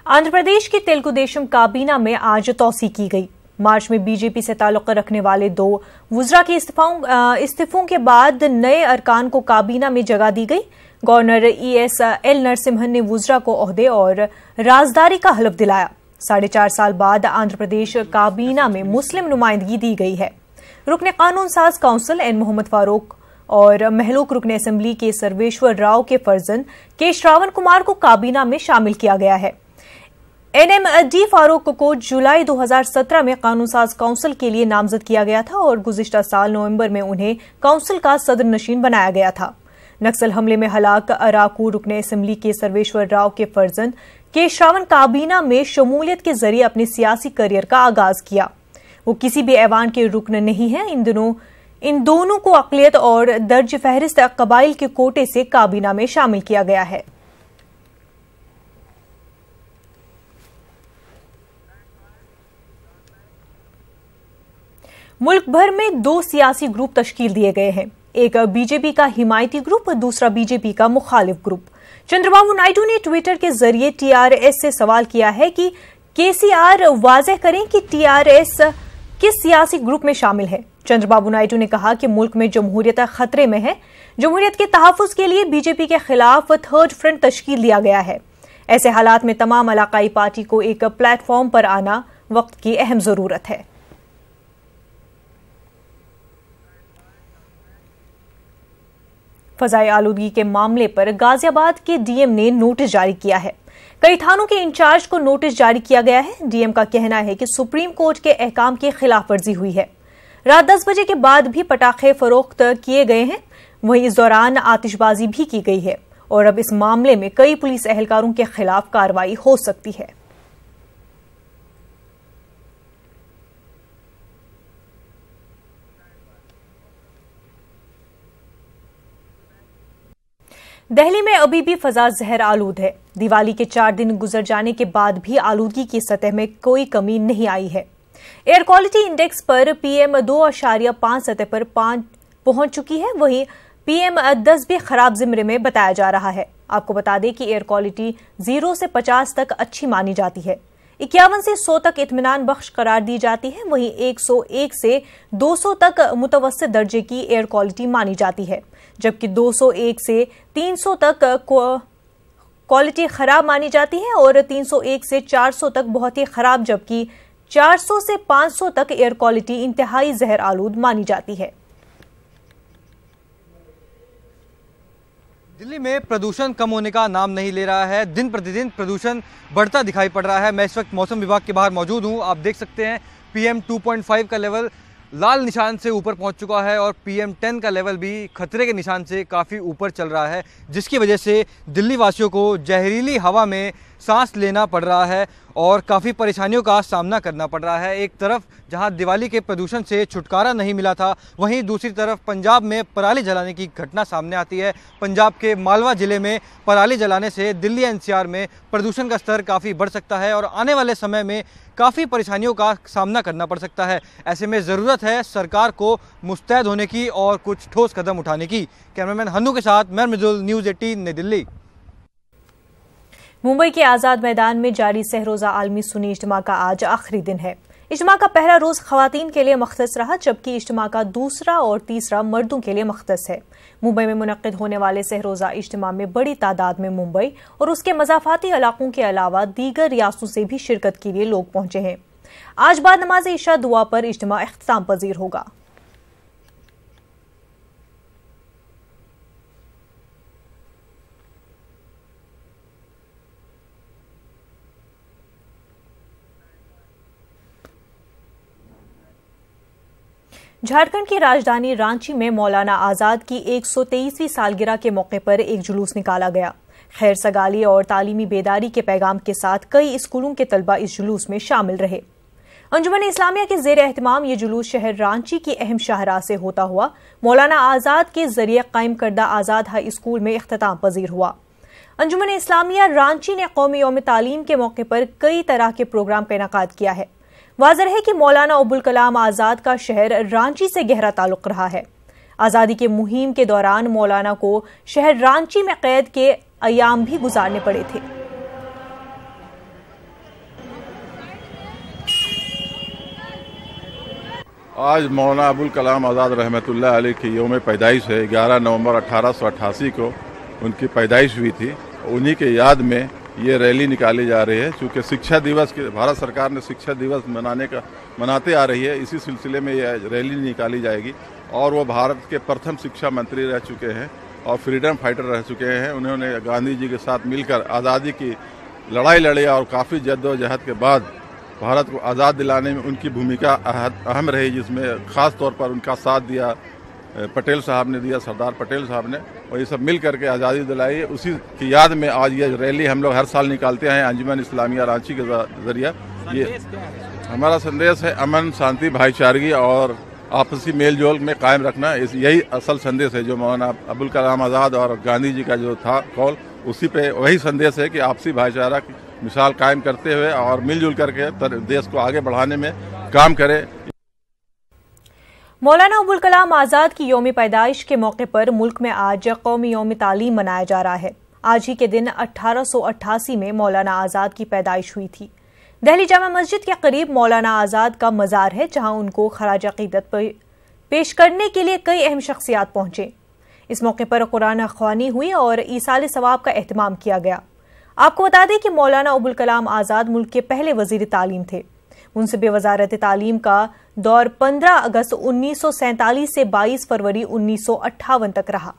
आंध्र प्रदेश की तेलुगु देशम काबीना में आज तौसी की गई। मार्च में बीजेपी से ताल्लुक रखने वाले 2 वुज़रा के इस्तीफों के बाद नए अरकान को काबीना में जगह दी गई। गवर्नर ESL नरसिम्हन ने वुज़रा को ओहदे और राजदारी का हलफ दिलाया। 4.5 साल बाद आंध्र प्रदेश काबीना में मुस्लिम नुमाइंदगी दी गई है। रुकने कानून साज काउंसिल एन मोहम्मद फारूक और महलूक रुकने असेंबली के सर्वेश्वर राव के फर्जंद के श्रावण कुमार को काबीना में शामिल किया गया है। NMD फारूक को जुलाई 2017 में कानून साज काउंसिल के लिए नामजद किया गया था और गुज़िश्ता साल नवंबर में उन्हें काउंसिल का सदर नशीन बनाया गया था। नक्सल हमले में हलाक अराकू रुकने असेंबली के सर्वेश्वर राव के फर्जंद के श्रावण काबीना में शमूलियत के जरिए अपने सियासी करियर का आगाज किया। वो किसी भी ऐवान के रुकन नहीं है। इन दोनों को अक़लियत और दर्ज फहरिस्त कबाइल के कोटे से काबीना में शामिल किया गया है। मुल्क भर में 2 सियासी ग्रुप तश्कील दिए गए हैं। एक बीजेपी का हिमायती ग्रुप, दूसरा बीजेपी का मुखालिफ ग्रुप। चंद्रबाबू नायडू ने ट्विटर के जरिए TRS से सवाल किया है कि KCR वाज़ेह करें कि TRS किस सियासी ग्रुप में शामिल है। चंद्रबाबू नायडू ने कहा कि मुल्क में जमहूरियत खतरे में है। जमहूरियत के तहफ़्फ़ुज़ के लिए बीजेपी के खिलाफ थर्ड फ्रंट तश्कील दिया गया है। ऐसे हालात में तमाम इलाकाई पार्टी को एक प्लेटफॉर्म पर आना वक्त की अहम जरूरत है। फजाई आलूदगी के मामले पर गाजियाबाद के DM ने नोटिस जारी किया है। कई थानों के इंचार्ज को नोटिस जारी किया गया है। DM का कहना है कि सुप्रीम कोर्ट के अहकाम की खिलाफ वर्जी हुई है। रात 10 बजे के बाद भी पटाखे फरोख्त किए गए हैं। वहीं इस दौरान आतिशबाजी भी की गई है और अब इस मामले में कई पुलिस एहलकारों के खिलाफ कार्रवाई हो सकती है। दिल्ली में अभी भी फजा जहर आलूद है। दिवाली के 4 दिन गुजर जाने के बाद भी आलूदगी की सतह में कोई कमी नहीं आई है। एयर क्वालिटी इंडेक्स पर PM 2.5 सतह पर पहुंच चुकी है। वहीं PM 10 भी खराब जिम्रे में बताया जा रहा है। आपको बता दें कि एयर क्वालिटी 0 से 50 तक अच्छी मानी जाती है। 51 से 100 तक इत्मीनान बख्श करार दी जाती है। वहीं 101 से 200 तक मुतवस्सित दर्जे की एयर क्वालिटी मानी जाती है, जबकि 201 से 300 तक क्वालिटी खराब मानी जाती है और 301 से 400 तक बहुत ही खराब, जबकि 400 से 500 तक एयर क्वालिटी इंतहाई जहर आलूद मानी जाती है। दिल्ली में प्रदूषण कम होने का नाम नहीं ले रहा है। दिन प्रतिदिन प्रदूषण बढ़ता दिखाई पड़ रहा है। मैं इस वक्त मौसम विभाग के बाहर मौजूद हूं। आप देख सकते हैं PM 2.5 का लेवल लाल निशान से ऊपर पहुंच चुका है और PM 10 का लेवल भी खतरे के निशान से काफ़ी ऊपर चल रहा है, जिसकी वजह से दिल्ली वासियों को जहरीली हवा में सांस लेना पड़ रहा है और काफ़ी परेशानियों का सामना करना पड़ रहा है। एक तरफ जहां दिवाली के प्रदूषण से छुटकारा नहीं मिला था, वहीं दूसरी तरफ पंजाब में पराली जलाने की घटना सामने आती है। पंजाब के मालवा ज़िले में पराली जलाने से दिल्ली NCR में प्रदूषण का स्तर काफ़ी बढ़ सकता है और आने वाले समय में काफ़ी परेशानियों का सामना करना पड़ सकता है। ऐसे में ज़रूरत है सरकार को मुस्तैद होने की और कुछ ठोस कदम उठाने की। कैमरामैन हन्नू के साथ मैं मृदुल, न्यूज़ 18 नई दिल्ली। मुंबई के आज़ाद मैदान में जारी सहरोज़ा आलमी सुन्नी इज्तिमा का आज आखिरी दिन है। इज्तिमा का पहला रोज़ ख़वातीन के लिए मख़्तस रहा, जबकि इज्तिमा का दूसरा और तीसरा मर्दों के लिए मख़्तस है। मुंबई में मुनक़्क़िद होने वाले सहरोज़ा इज्तिमा में बड़ी तादाद में मुंबई और उसके मज़ाफ़ाती इलाकों के अलावा दीगर रियासतों से भी शिरकत के लिए लोग पहुंचे हैं। आज बाद नमाज इशा दुआ पर इज्तिमा इख्तिताम पज़ीर होगा। झारखंड की राजधानी रांची में मौलाना आजाद की 123वीं सालगिरह के मौके पर एक जुलूस निकाला गया। खैर सगाली और तालीमी बेदारी के पैगाम के साथ कई स्कूलों के तलबा इस जुलूस में शामिल रहे। अंजुमन इस्लामिया के ज़ेर एहतमाम ये जुलूस शहर रांची की अहम शाहराह से होता हुआ मौलाना आजाद के जरिए कायम करदा आजाद हाई स्कूल में इख्तिताम पजीर हुआ। अंजुमन इस्लामिया रांची ने कौमी यौम तालीम के मौके पर कई तरह के प्रोग्राम का इनेकाद किया है। वाज़ेह है कि मौलाना अबुल कलाम आज़ाद का शहर रांची से गहरा ताल्लुक रहा है। आज़ादी के मुहिम के दौरान मौलाना को शहर रांची में कैद के अयाम भी गुजारने पड़े थे। आज मौलाना अबुल कलाम आज़ाद रहमतुल्लाह अलैह की यौम पैदाइश है। 11 नवंबर 1888 को उनकी पैदाइश हुई थी। उन्हीं के याद में ये रैली निकाली जा रही है। चूँकि शिक्षा दिवस के भारत सरकार ने शिक्षा दिवस मनाते आ रही है, इसी सिलसिले में यह रैली निकाली जाएगी। और वो भारत के प्रथम शिक्षा मंत्री रह चुके हैं और फ्रीडम फाइटर रह चुके हैं। उन्होंने गांधी जी के साथ मिलकर आज़ादी की लड़ाई लड़ी और काफ़ी जद्दोजहद के बाद भारत को आज़ाद दिलाने में उनकी भूमिका अहम रही, जिसमें ख़ास तौर पर उनका साथ दिया पटेल साहब ने दिया, सरदार पटेल साहब ने। और ये सब मिल करके आज़ादी दिलाई। उसी की याद में आज ये रैली हम लोग हर साल निकालते हैं अंजुमन इस्लामिया रांची के ज़रिए। ये हमारा संदेश है अमन, शांति, भाईचारगी और आपसी मेल जोल में कायम रखना। यही असल संदेश है जो मौलाना अबुल कलाम आज़ाद और गांधी जी का जो था कौल, उसी पे वही संदेश है कि आपसी भाईचारा की मिसाल कायम करते हुए और मिलजुल करके देश को आगे बढ़ाने में काम करें। मौलाना अबुल कलाम आज़ाद की यौम पैदाइश के मौके पर मुल्क में आज कौमी यौम तालीम मनाया जा रहा है। आज ही के दिन 1888 में मौलाना आज़ाद की पैदाइश हुई थी। दिल्ली जामा मस्जिद के करीब मौलाना आज़ाद का मज़ार है, जहां उनको खराज अक़ीदत पेश करने के लिए कई अहम शख्सियात पहुंचे। इस मौके पर कुरान ख्वानी हुई और ईसाल सवाब का एहतमाम किया गया। आपको बता दें कि मौलाना अबुल कलाम आज़ाद मुल्क के पहले वज़ीर तालीम थे। मुंसिब वज़ारत तालीम का दौर 15 अगस्त 1947 से 22 फरवरी 1958 तक रहा।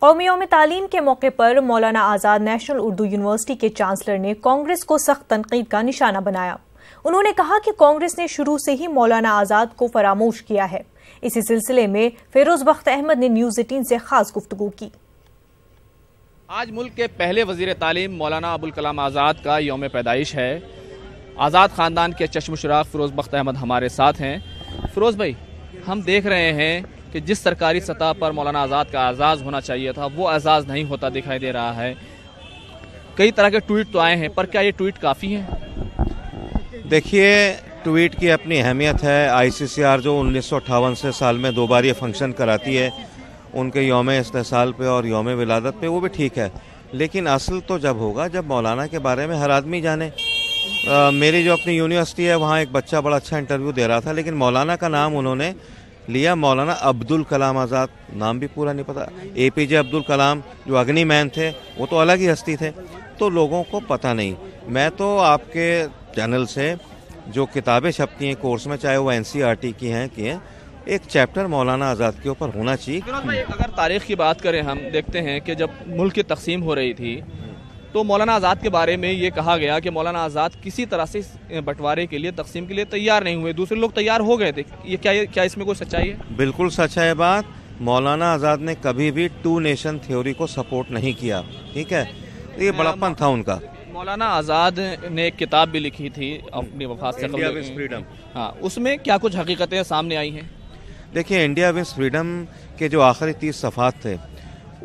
कौमी यौम तालीम के मौके पर मौलाना आज़ाद नेशनल उर्दू यूनिवर्सिटी के चांसलर ने कांग्रेस को सख्त तनकीद का निशाना बनाया। उन्होंने कहा कि कांग्रेस ने शुरू से ही मौलाना आज़ाद को फरामोश किया है। इसी सिलसिले में फिरोज बख्त अहमद ने न्यूज़ 18 से खास गुफ्तगू की। आज मुल्क के पहले वजीर तालीम मौलाना अबुल कलाम आज़ाद का यौम पैदाइश है। आज़ाद ख़ानदान के चश्म-ओ-चिराग़ फिरोज बख्त अहमद हमारे साथ हैं। फिरोज भाई, हम देख रहे हैं कि जिस सरकारी सतह पर मौलाना आज़ाद का एजाज़ होना चाहिए था वो एजाज़ नहीं होता दिखाई दे रहा है। कई तरह के ट्वीट तो आए हैं, पर क्या ये ट्वीट काफ़ी हैं? देखिए, ट्वीट की अपनी अहमियत है। ICCR जो 1958 से साल में 2 बार ये फंक्शन कराती है, उनके यौम इस्तेसाल पे और यौम विलादत पे, वो भी ठीक है। लेकिन असल तो जब होगा जब मौलाना के बारे में हर आदमी जाने। मेरी जो अपनी यूनिवर्सिटी है वहाँ एक बच्चा बड़ा अच्छा इंटरव्यू दे रहा था, लेकिन मौलाना का नाम उन्होंने लिया मौलाना अब्दुल कलाम आज़ाद, नाम भी पूरा नहीं पता। APJ अब्दुल कलाम जो अग्नि मैन थे वो तो अलग ही हस्ती थे, तो लोगों को पता नहीं। मैं तो आपके चैनल से जो किताबें छपती हैं कोर्स में, चाहे वो NCERT की हैं, एक चैप्टर मौलाना आज़ाद के ऊपर होना चाहिए। अगर तारीख़ की बात करें, हम देखते हैं कि जब मुल्क की तकसीम हो रही थी तो मौलाना आज़ाद के बारे में ये कहा गया कि मौलाना आज़ाद किसी तरह से बंटवारे के लिए, तकसीम के लिए तैयार नहीं हुए, दूसरे लोग तैयार हो गए थे। ये क्या इसमें कोई सच्चाई है? बिल्कुल सच है बात। मौलाना आज़ाद ने कभी भी 2 नेशन थ्योरी को सपोर्ट नहीं किया, ठीक है। ये बड़प्पन था उनका। मौलाना आज़ाद ने एक किताब भी लिखी थी अपनी वफात से इंडिया विंस फ्रीडम। हाँ, उसमें क्या कुछ हकीकतें सामने आई हैं? देखिए, इंडिया विंस फ्रीडम के जो आखिरी 30 सफ़ात थे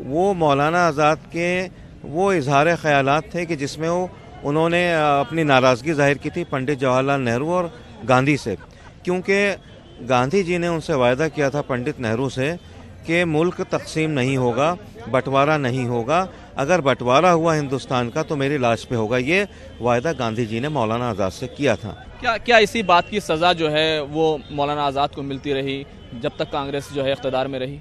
वो मौलाना आज़ाद के वो इजहार ख़यालात थे कि जिसमें उन्होंने अपनी नाराज़गी जाहिर की थी पंडित जवाहरलाल नेहरू और गांधी से, क्योंकि गांधी जी ने उनसे वायदा किया था पंडित नेहरू से कि मुल्क तकसीम नहीं होगा, बंटवारा नहीं होगा, अगर बंटवारा हुआ हिंदुस्तान का तो मेरी लाश पे होगा। ये वायदा गांधी जी ने मौलाना आज़ाद से किया था। क्या इसी बात की सज़ा जो है वो मौलाना आज़ाद को मिलती रही जब तक कांग्रेस जो है इख्तिदार में रही?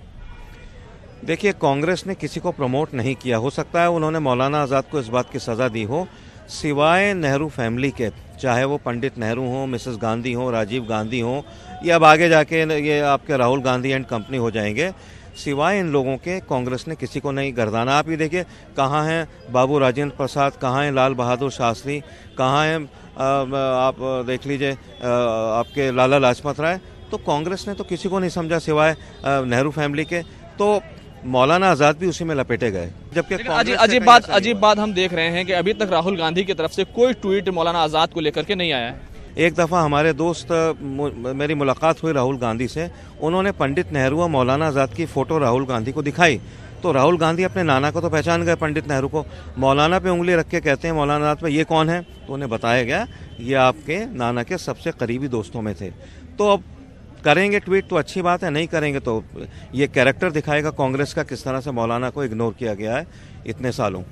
देखिए, कांग्रेस ने किसी को प्रमोट नहीं किया। हो सकता है उन्होंने मौलाना आज़ाद को इस बात की सज़ा दी हो, सिवाय नेहरू फैमिली के, चाहे वो पंडित नेहरू हों, मिसेस गांधी हों, राजीव गांधी हों, या अब आगे जाके ये आपके राहुल गांधी एंड कंपनी हो जाएंगे, सिवाय इन लोगों के कांग्रेस ने किसी को नहीं गर्दाना। आप ही देखिए, कहाँ हैं बाबू राजेंद्र प्रसाद, कहाँ हैं लाल बहादुर शास्त्री, कहाँ हैं आप देख लीजिए आपके लाला लाजपत राय। तो कांग्रेस ने तो किसी को नहीं समझा सिवाय नेहरू फैमिली के। तो मौलाना आज़ाद भी उसी में लपेटे गए। जबकि अजीब बात हम देख रहे हैं कि अभी तक राहुल गांधी की तरफ से कोई ट्वीट मौलाना आज़ाद को लेकर के नहीं आया है। एक दफ़ा हमारे दोस्त मेरी मुलाकात हुई राहुल गांधी से, उन्होंने पंडित नेहरू और मौलाना आज़ाद की फ़ोटो राहुल गांधी को दिखाई, तो राहुल गांधी अपने नाना को तो पहचान गए, पंडित नेहरू को। मौलाना पे उंगली रख के कहते हैं मौलाना आज़ाद पे ये कौन है, तो उन्हें बताया गया ये आपके नाना के सबसे करीबी दोस्तों में थे। तो अब करेंगे ट्वीट तो अच्छी बात है, नहीं करेंगे तो ये कैरेक्टर दिखाएगा कांग्रेस का, किस तरह से मौलाना को इग्नोर किया गया है इतने सालों।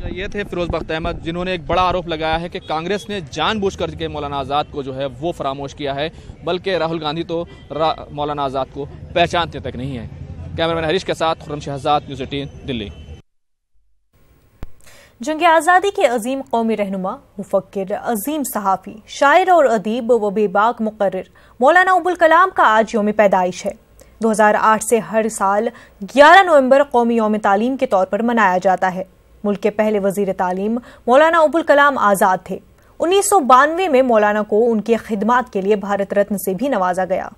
ये थे फिरोज बख्त अहमद, जिन्होंने एक बड़ा आरोप लगाया है कि कांग्रेस ने जानबूझकर के मौलाना आज़ाद को जो है वो फरामोश किया है, बल्कि राहुल गांधी तो मौलाना आज़ाद को पहचानते तक नहीं है। कैमरामैन हरीश के साथ खुर्रम शहजाद, न्यूज़ 18 दिल्ली। जंग आज़ादी के अजीम कौमी रहनुमा, मुफक्किर, अजीम सहाफ़ी, शायर और अदीब व बेबाक मुकर्रिर मौलाना अबुल कलाम का आज यौम पैदाइश है। 2008 से हर साल 11 नवंबर कौमी यौम तालीम के तौर पर मनाया जाता है। मुल्क के पहले वजीर तालीम मौलाना अबुल कलाम आज़ाद थे। 1992 में मौलाना को उनकी खिदमात के लिए भारत रत्न से भी नवाजा गया।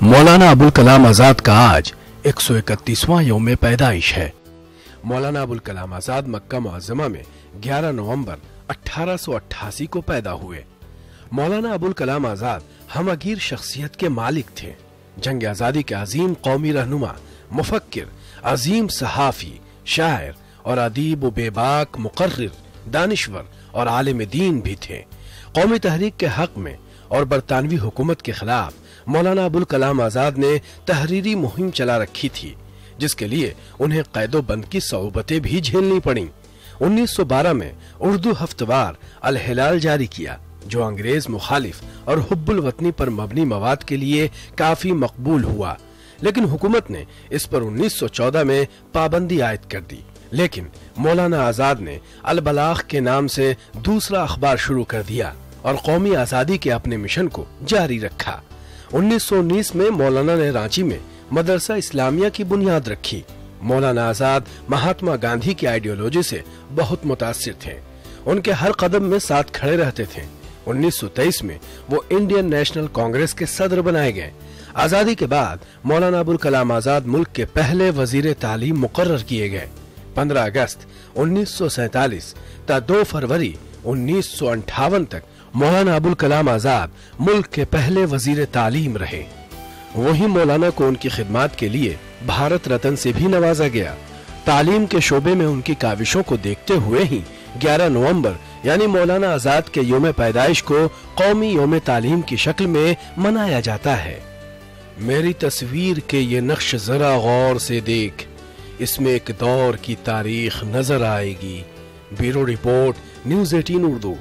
मौलाना अबुल कलाम आज़ाद का आज 131वां यौम पैदाइश है। मौलाना अबुल कलाम आज़ाद मक्का मुअज़्ज़मा में 11 नवंबर 1888 को पैदा हुए। मौलाना अबुल कलाम आज़ाद हमगीर शख्सियत के मालिक थे। जंग आज़ादी के अजीम कौमी रहनुमा, मुफक्किर, अजीम सहाफ़ी, शायर और अदीब व बेबाक मुकर्रिर, दानिश्वर और आलिम दीन भी थे। कौमी तहरीक के हक में और बरतानवी हुकूमत के खिलाफ मौलाना अबुल कलाम आज़ाद ने तहरीरी मुहिम चला रखी थी, जिसके लिए उन्हें कैदो बंद की सऊबतें भी झेलनी पड़ी। 1912 में उर्दू हफ्तवार अल हिलाल जारी किया, जो अंग्रेज मुखालिफ और हुब्बुल वतनी पर मबनी मवाद के लिए काफी मकबूल हुआ, लेकिन हुकूमत ने इस पर 1914 में पाबंदी आयद कर दी। लेकिन मौलाना आज़ाद ने अल बलाग के नाम से दूसरा अखबार शुरू कर दिया और कौमी आज़ादी के अपने मिशन को जारी रखा। 1919 में मौलाना ने रांची में मदरसा इस्लामिया की बुनियाद रखी। मौलाना आज़ाद महात्मा गांधी की आइडियोलॉजी से बहुत मुतासिर थे, उनके हर कदम में साथ खड़े रहते थे। 1923 में वो इंडियन नेशनल कांग्रेस के सदर बनाए गए। आज़ादी के बाद मौलाना अबुल कलाम आज़ाद मुल्क के पहले वजीर तालीम मुकर्रर किए गए। 15 अगस्त 1947 ता 2 फरवरी 1958 तक मौलाना अबुल कलाम आज़ाद मुल्क के पहले वजीर तालीम रहे। वहीं मौलाना को उनकी खिदमात के लिए भारत रत्न से भी नवाजा गया। तालीम के शोबे में उनकी काविशों को देखते हुए ही 11 नवंबर यानी मौलाना आज़ाद के यौम पैदाइश को कौमी यौम तालीम की शक्ल में मनाया जाता है। मेरी तस्वीर के ये नक्श जरा गौर से देख, इसमें एक दौर की तारीख नजर आएगी। Bureau report, news 18 Urdu.